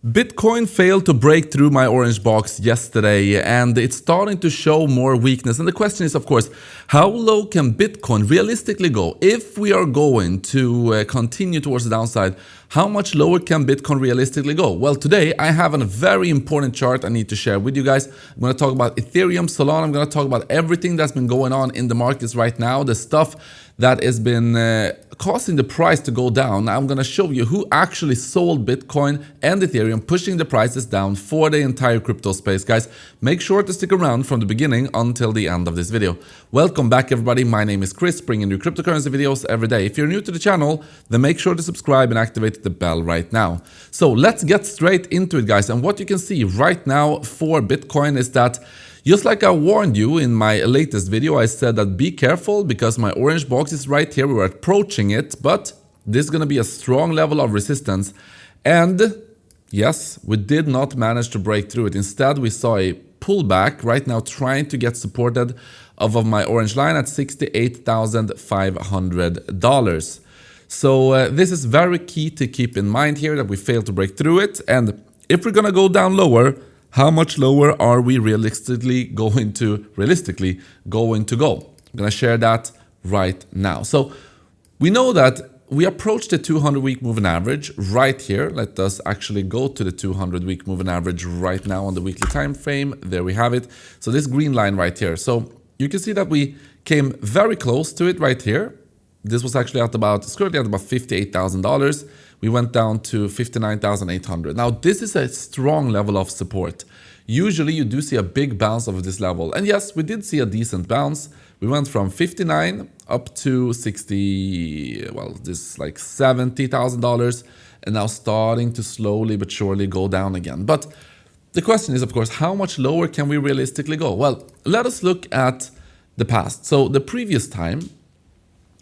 Bitcoin failed to break through my orange box yesterday, and it's starting to show more weakness. And the question is, of course, how low can Bitcoin realistically go? If we are going to continue towards the downside, how much lower can Bitcoin realistically go? Well, today I have a very important chart I need to share with you guys. I'm going to talk about Ethereum, Solana. I'm going to talk about everything that's been going on in the markets right now, the stuff that has been causing the price to go down. I'm going to show you who actually sold Bitcoin and Ethereum, pushing the prices down for the entire crypto space. Guys, make sure to stick around from the beginning until the end of this video. Welcome back, everybody. My name is Chris, bringing you cryptocurrency videos every day. If you're new to the channel, then make sure to subscribe and activate the bell right now. So let's get straight into it, guys. And what you can see right now for Bitcoin is that, just like I warned you in my latest video, I said that be careful because my orange box is right here. We're approaching it, but this is going to be a strong level of resistance. And yes, we did not manage to break through it. Instead, we saw a pullback right now trying to get supported of my orange line at $68,500. So this is very key to keep in mind here, that we failed to break through it. And if we're going to go down lower, how much lower are we realistically going to go? I'm going to share that right now. So we know that we approached the 200-week moving average right here. Let us actually go to the 200-week moving average right now on the weekly time frame. There we have it. So this green line right here. So you can see that we came very close to it right here. This was actually currently at about $58,000. We went down to $59,800. Now, this is a strong level of support. Usually, you do see a big bounce of this level. And yes, we did see a decent bounce. We went from 59 up to 60, well, this is like $70,000, and now starting to slowly but surely go down again. But the question is, of course, how much lower can we realistically go? Well, let us look at the past. So the previous time,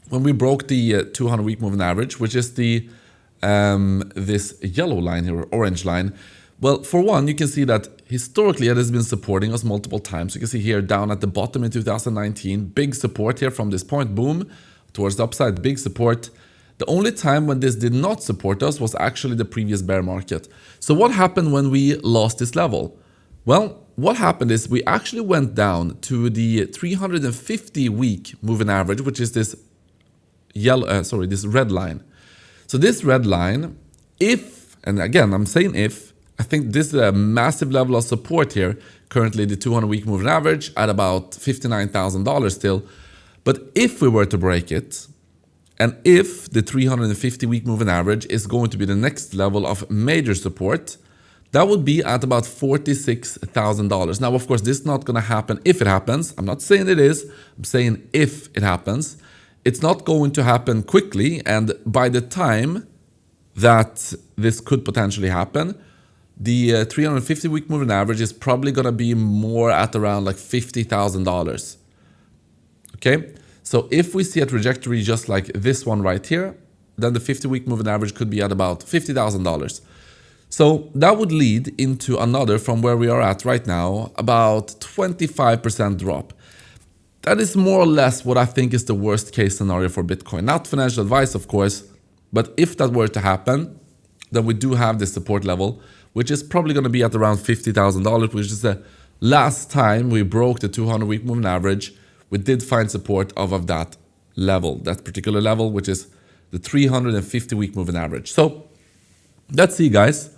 when we broke the 200-week moving average, which is the this yellow line here, or orange line. Well, for one, you can see that historically it has been supporting us multiple times. You can see here down at the bottom in 2019, big support here from this point, boom, towards the upside, big support. The only time when this did not support us was actually the previous bear market. So what happened when we lost this level? Well, what happened is we actually went down to the 350-week moving average, which is this this red line. So this red line, if, and again, I'm saying if, I think this is a massive level of support here. Currently, the 200-week moving average at about $59,000 still. But if we were to break it, and if the 350-week moving average is going to be the next level of major support, that would be at about $46,000. Now, of course, this is not going to happen if it happens. I'm not saying it is. I'm saying if it happens. It's not going to happen quickly, and by the time that this could potentially happen, the 350-week moving average is probably going to be more at around like $50,000. Okay, so if we see a trajectory just like this one right here, then the 50-week moving average could be at about $50,000. So that would lead into another, from where we are at right now, about 25% drop. That is more or less what I think is the worst case scenario for Bitcoin. Not financial advice, of course, but if that were to happen, then we do have this support level, which is probably going to be at around $50,000, which is the last time we broke the 200-week moving average. We did find support of that level, that particular level, which is the 350-week moving average. So let's see, guys.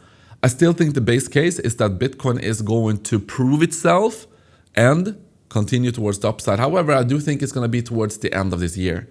I still think the base case is that Bitcoin is going to prove itself and continue towards the upside. However, I do think it's going to be towards the end of this year.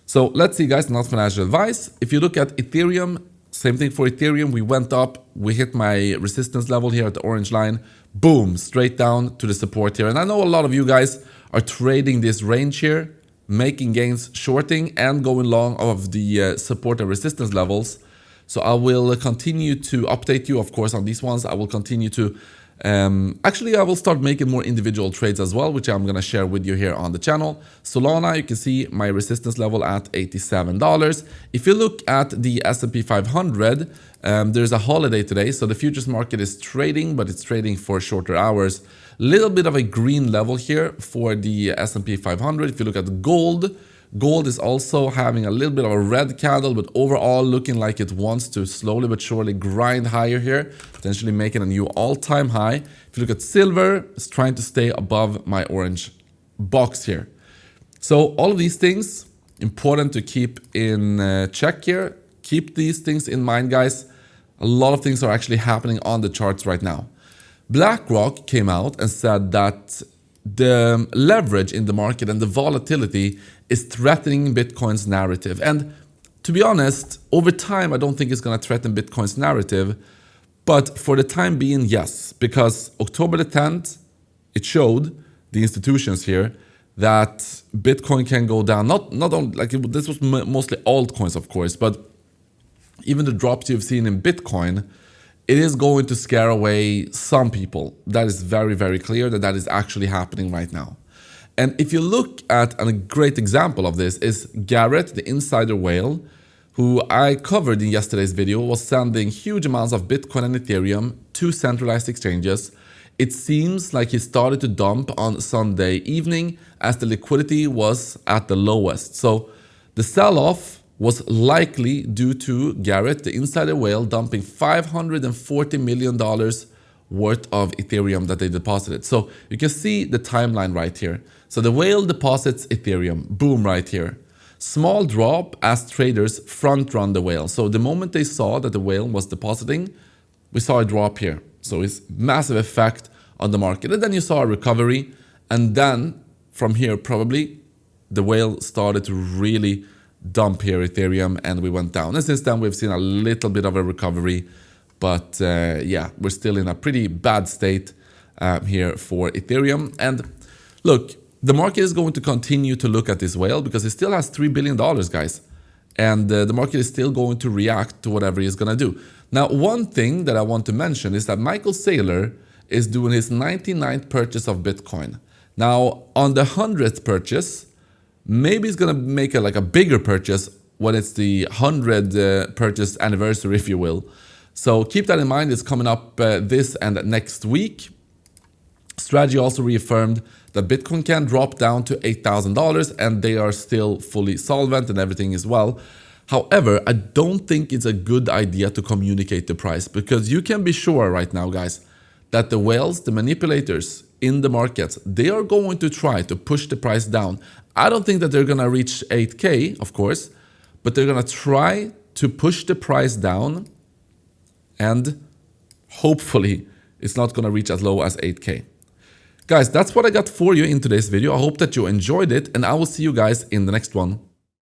So let's see, guys, not financial advice. If you look at Ethereum, same thing for Ethereum. We went up, we hit my resistance level here at the orange line, boom, straight down to the support here. And I know a lot of you guys are trading this range here, making gains, shorting and going long of the support and resistance levels. So I will continue to update you, of course, on these ones. I will continue to actually, I will start making more individual trades as well, which I'm going to share with you here on the channel. Solana, you can see my resistance level at $87. If you look at the S&P 500, there's a holiday today, so the futures market is trading, but it's trading for shorter hours. Little bit of a green level here for the S&P 500. If you look at gold, Gold is also having a little bit of a red candle, but overall looking like it wants to slowly but surely grind higher here, potentially making a new all-time high. If you look at silver, it's trying to stay above my orange box here. So all of these things, important to keep in check here. Keep these things in mind, guys. A lot of things are actually happening on the charts right now. BlackRock came out and said that the leverage in the market and the volatility is threatening Bitcoin's narrative. And to be honest, over time, I don't think it's going to threaten Bitcoin's narrative. But for the time being, yes, because October the 10th, it showed the institutions here that Bitcoin can go down. Not only like this was mostly altcoins, of course, but even the drops you've seen in Bitcoin, it is going to scare away some people. That is very, very clear that is actually happening right now. And if you look at a great example of this is Garrett, the insider whale, who I covered in yesterday's video, was sending huge amounts of Bitcoin and Ethereum to centralized exchanges. It seems like he started to dump on Sunday evening as the liquidity was at the lowest. So the sell-off was likely due to Garrett, the insider whale, dumping $540 million worth of Ethereum that they deposited. So you can see the timeline right here. So the whale deposits Ethereum, boom, right here. Small drop as traders front run the whale. So the moment they saw that the whale was depositing, we saw a drop here. So it's massive effect on the market. And then you saw a recovery. And then from here, probably the whale started to really dump here Ethereum and we went down. And since then, we've seen a little bit of a recovery. But yeah, we're still in a pretty bad state here for Ethereum. And look, the market is going to continue to look at this whale because it still has $3 billion, guys. And the market is still going to react to whatever it's going to do. Now, one thing that I want to mention is that Michael Saylor is doing his 99th purchase of Bitcoin. Now, on the 100th purchase, maybe he's going to make a bigger purchase when it's the 100th purchase anniversary, if you will. So keep that in mind. It's coming up this and next week. Strategy also reaffirmed that Bitcoin can drop down to $8,000 and they are still fully solvent and everything as well. However, I don't think it's a good idea to communicate the price because you can be sure right now, guys, that the whales, the manipulators in the markets, they are going to try to push the price down. I don't think that they're going to reach 8K, of course, but they're going to try to push the price down and hopefully it's not going to reach as low as 8K. Guys, that's what I got for you in today's video. I hope that you enjoyed it and I will see you guys in the next one.